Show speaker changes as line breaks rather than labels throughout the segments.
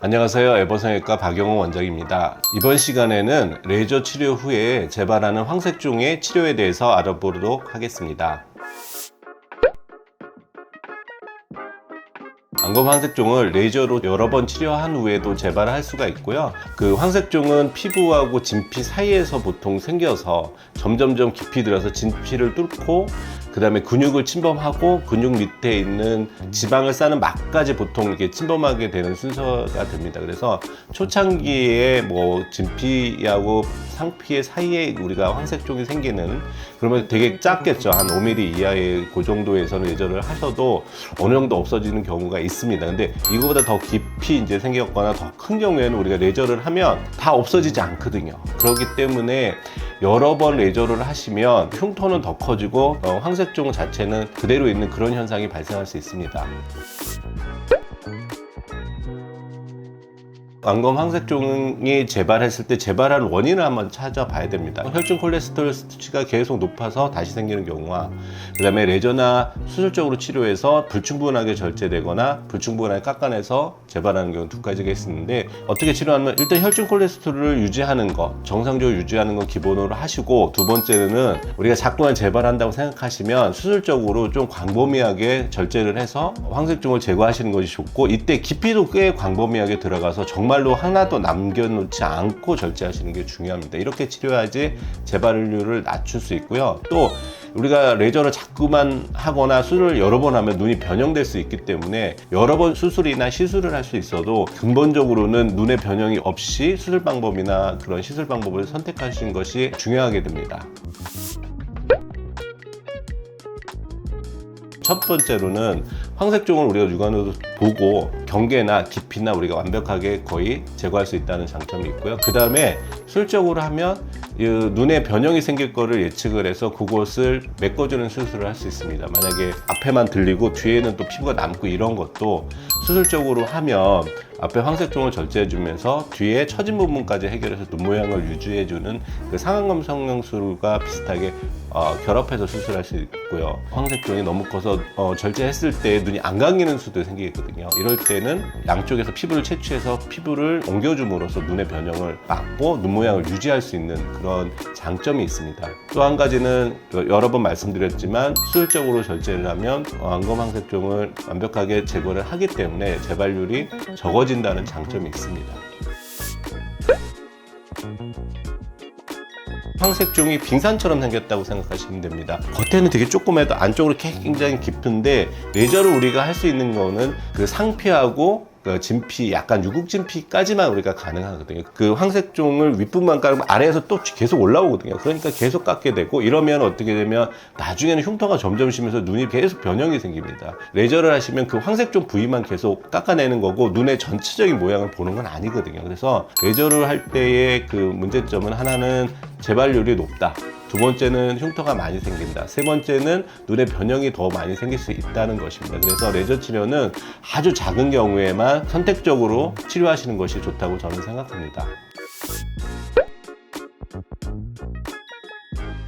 안녕하세요. 에버성형외과 박영호 원장입니다. 이번 시간에는 레이저 치료 후에 재발하는 황색종의 치료에 대해서 알아보도록 하겠습니다. 안검 황색종을 레이저로 여러 번 치료한 후에도 재발할 수가 있고요. 그 황색종은 피부하고 진피 사이에서 보통 생겨서 점점점 깊이 들어서 진피를 뚫고 그 다음에 근육을 침범하고 근육 밑에 있는 지방을 싸는 막까지 보통 이렇게 침범하게 되는 순서가 됩니다. 그래서 초창기에 뭐 진피하고 상피의 사이에 우리가 황색종이 생기는, 그러면 되게 작겠죠. 한 5mm 이하의 그 정도에서는 레이저를 하셔도 어느 정도 없어지는 경우가 있습니다. 근데 이거보다 더 깊이 이제 생겼거나 더 큰 경우에는 우리가 레이저를 하면 다 없어지지 않거든요. 그렇기 때문에 여러 번 레이저를 하시면 흉터는 더 커지고 황색종 자체는 그대로 있는 그런 현상이 발생할 수 있습니다. 안검 황색종이 재발했을 때 재발한 원인을 한번 찾아봐야 됩니다. 혈중 콜레스테롤 수치가 계속 높아서 다시 생기는 경우와, 그 다음에 레저나 수술적으로 치료해서 불충분하게 절제되거나 불충분하게 깎아내서 재발하는 경우 두 가지가 있는데, 어떻게 치료하면 일단 혈중 콜레스테롤을 유지하는 거, 정상적으로 유지하는 거 기본으로 하시고, 두 번째는 우리가 자꾸만 재발한다고 생각하시면 수술적으로 좀 광범위하게 절제를 해서 황색종을 제거하시는 것이 좋고, 이때 깊이도 꽤 광범위하게 들어가서 정말로 하나도 남겨놓지 않고 절제하시는 게 중요합니다. 이렇게 치료해야지 재발률을 낮출 수 있고요. 또 우리가 레이저를 자꾸만 하거나 수술을 여러 번 하면 눈이 변형될 수 있기 때문에 여러 번 수술이나 시술을 할 수 있어도 근본적으로는 눈의 변형이 없이 수술 방법이나 그런 시술 방법을 선택하시는 것이 중요하게 됩니다. 첫 번째로는 황색종을 우리가 육안으로 보고 경계나 깊이나 우리가 완벽하게 거의 제거할 수 있다는 장점이 있고요. 그 다음에 수술적으로 하면 눈에 변형이 생길 거를 예측을 해서 그곳을 메꿔주는 수술을 할 수 있습니다. 만약에 앞에만 들리고 뒤에는 또 피부가 남고 이런 것도 수술적으로 하면 앞에 황색종을 절제해주면서 뒤에 처진 부분까지 해결해서 눈 모양을 유지해주는 그 상안검 성형술과 비슷하게 결합해서 수술할 수 있고요. 황색종이 너무 커서 절제했을 때 눈이 안 감기는 수도 생기거든요. 이럴 때는 양쪽에서 피부를 채취해서 피부를 옮겨줌으로써 눈의 변형을 막고 눈 모양을 유지할 수 있는 그런 장점이 있습니다. 또 한 가지는 여러 번 말씀드렸지만 수술적으로 절제를 하면 안검 황색종을 완벽하게 제거를 하기 때문에 재발률이 적어진다는 장점이 있습니다. 황색종이 빙산처럼 생겼다고 생각하시면 됩니다. 겉에는 되게 조그매도 안쪽으로 굉장히 깊은데, 레이저로 우리가 할 수 있는 거는 그 상피하고 그 진피, 약간 유국진피까지만 우리가 가능하거든요. 그 황색종을 윗부분만 깔으면 아래에서 또 계속 올라오거든요. 그러니까 계속 깎게 되고, 이러면 어떻게 되면 나중에는 흉터가 점점 심해서 눈이 계속 변형이 생깁니다. 레이저를 하시면 그 황색종 부위만 계속 깎아내는 거고 눈의 전체적인 모양을 보는 건 아니거든요. 그래서 레이저를 할 때의 그 문제점은, 하나는 재발률이 높다, 두 번째는 흉터가 많이 생긴다, 세 번째는 눈의 변형이 더 많이 생길 수 있다는 것입니다. 그래서 레이저 치료는 아주 작은 경우에만 선택적으로 치료하시는 것이 좋다고 저는 생각합니다.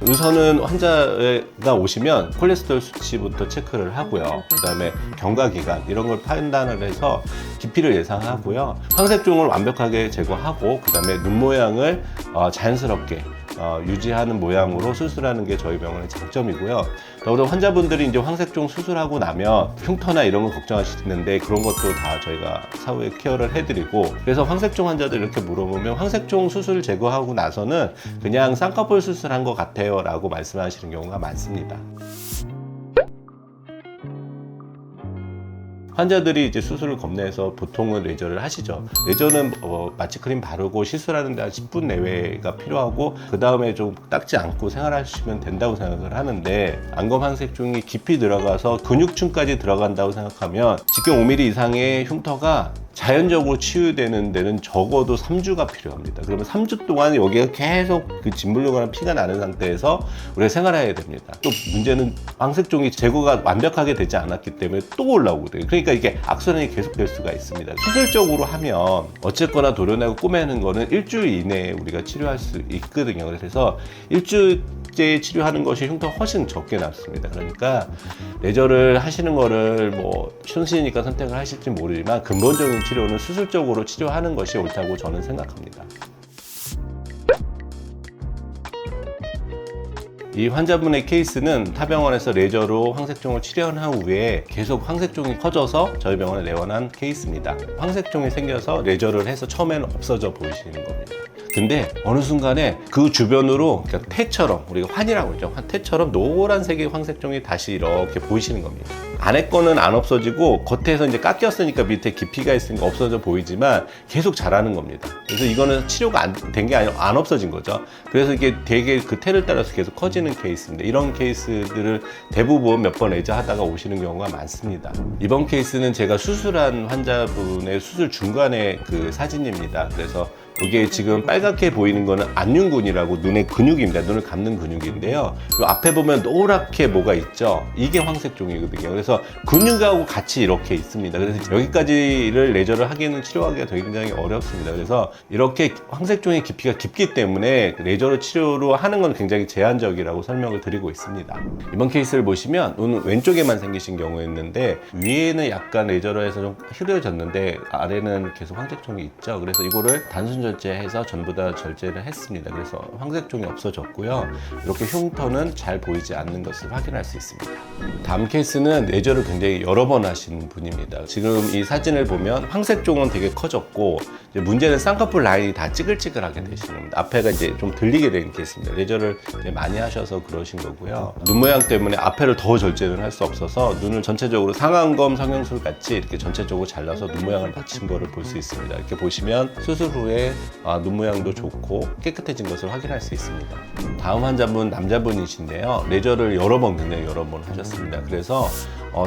우선은 환자가 오시면 콜레스테롤 수치부터 체크를 하고요. 그 다음에 경과기간 이런 걸 판단을 해서 깊이를 예상하고요. 황색종을 완벽하게 제거하고 그 다음에 눈 모양을 자연스럽게 유지하는 모양으로 수술하는 게 저희 병원의 장점이고요. 더불어 환자분들이 이제 황색종 수술하고 나면 흉터나 이런 거 걱정하시는데, 그런 것도 다 저희가 사후에 케어를 해드리고, 그래서 황색종 환자들 이렇게 물어보면 황색종 수술 제거하고 나서는 그냥 쌍꺼풀 수술한 것 같아요 라고 말씀하시는 경우가 많습니다. 환자들이 이제 수술을 겁내서 보통은 레이저를 하시죠. 레이저는 마취 크림 바르고 시술하는데 한 10분 내외가 필요하고, 그 다음에 좀 닦지 않고 생활하시면 된다고 생각을 하는데, 안검 황색종이 깊이 들어가서 근육층까지 들어간다고 생각하면 직경 5mm 이상의 흉터가 자연적으로 치유되는 데는 적어도 3주가 필요합니다. 그러면 3주 동안 여기가 계속 그 짓물려가는 피가 나는 상태에서 우리가 생활해야 됩니다. 또 문제는 황색종이 제거가 완벽하게 되지 않았기 때문에 또 올라오거든요. 그러니까 이게 악순환이 계속될 수가 있습니다. 수술적으로 하면 어쨌거나 도려내고 꼬매는 거는 일주일 이내에 우리가 치료할 수 있거든요. 그래서 일주일 실제 치료하는 것이 흉터 훨씬 적게 남습니다. 그러니까 레저를 하시는 거를 뭐 순수니까 선택을 하실지 모르지만 근본적인 치료는 수술적으로 치료하는 것이 옳다고 저는 생각합니다. 이 환자분의 케이스는 타병원에서 레저로 황색종을 치료한 후에 계속 황색종이 커져서 저희 병원에 내원한 케이스입니다. 황색종이 생겨서 레저를 해서 처음에는 없어져 보이시는 겁니다. 근데 어느 순간에 그 주변으로 그러니까 태처럼, 우리가 환이라고 그러죠. 태처럼 노란색의 황색종이 다시 이렇게 보이시는 겁니다. 안에 거는 안 없어지고 겉에서 이제 깎였으니까 밑에 깊이가 있으니까 없어져 보이지만 계속 자라는 겁니다. 그래서 이거는 치료가 안 된 게 아니라 안 없어진 거죠. 그래서 이게 되게 그 태를 따라서 계속 커지는 케이스입니다. 이런 케이스들을 대부분 몇 번 레저 하다가 오시는 경우가 많습니다. 이번 케이스는 제가 수술한 환자분의 수술 중간에 그 사진입니다. 그래서 이게 지금 빨갛게 보이는 거는 안윤근이라고 눈의 근육입니다. 눈을 감는 근육인데요. 요 앞에 보면 노랗게 뭐가 있죠. 이게 황색종이거든요. 그래서 근육하고 같이 이렇게 있습니다. 그래서 여기까지를 레저를 하기에는 치료하기가 굉장히 어렵습니다. 그래서 이렇게 황색종의 깊이가 깊기 때문에 레저로 치료로 하는 건 굉장히 제한적이라고 설명을 드리고 있습니다. 이번 케이스를 보시면 눈 왼쪽에만 생기신 경우였는데 위에는 약간 레저로 해서 좀 흐려졌는데 아래는 계속 황색종이 있죠. 그래서 이거를 단순 절제해서 전부 다 절제를 했습니다. 그래서 황색종이 없어졌고요. 이렇게 흉터는 잘 보이지 않는 것을 확인할 수 있습니다. 다음 케이스는 레저를 굉장히 여러 번 하신 분입니다. 지금 이 사진을 보면 황색종은 되게 커졌고 이제 문제는 쌍꺼풀 라인이 다 찌글찌글하게 되시는 겁니다. 앞에가 이제 좀 들리게 된 케이스입니다. 레저를 이제 많이 하셔서 그러신 거고요. 눈 모양 때문에 앞에를 더 절제는 할 수 없어서 눈을 전체적으로 상안검 성형술 같이 이렇게 전체적으로 잘라서 눈 모양을 맞춘 거를 볼 수 있습니다. 이렇게 보시면 수술 후에 눈 모양도 좋고 깨끗해진 것을 확인할 수 있습니다. 다음 환자분 남자분이신데요. 레저를 굉장히 여러 번 하셨습니다. 그래서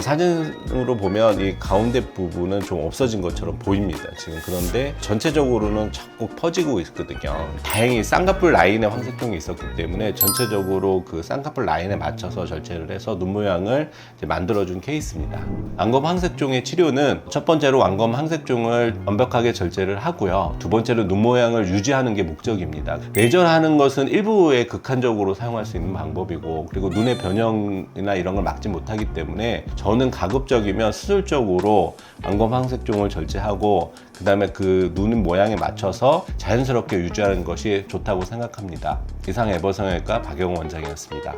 사진으로 보면 이 가운데 부분은 좀 없어진 것처럼 보입니다. 지금 그런데 전체적으로는 자꾸 퍼지고 있거든요. 다행히 쌍꺼풀 라인에 황색종이 있었기 때문에 전체적으로 그 쌍꺼풀 라인에 맞춰서 절제를 해서 눈 모양을 이제 만들어준 케이스입니다. 안검 황색종의 치료는 첫 번째로 안검 황색종을 완벽하게 절제를 하고요. 두 번째로 눈 모양을 유지하는 게 목적입니다. 레저하는 것은 일부에 극한적으로 사용할 수 있는 방법이고 그리고 눈의 변형이나 이런 걸 막지 못하기 때문에 저는 가급적이면 수술적으로 안검 황색종을 절제하고 그 다음에 그 눈 모양에 맞춰서 자연스럽게 유지하는 것이 좋다고 생각합니다. 이상 에버성형외과 박영호 원장이었습니다.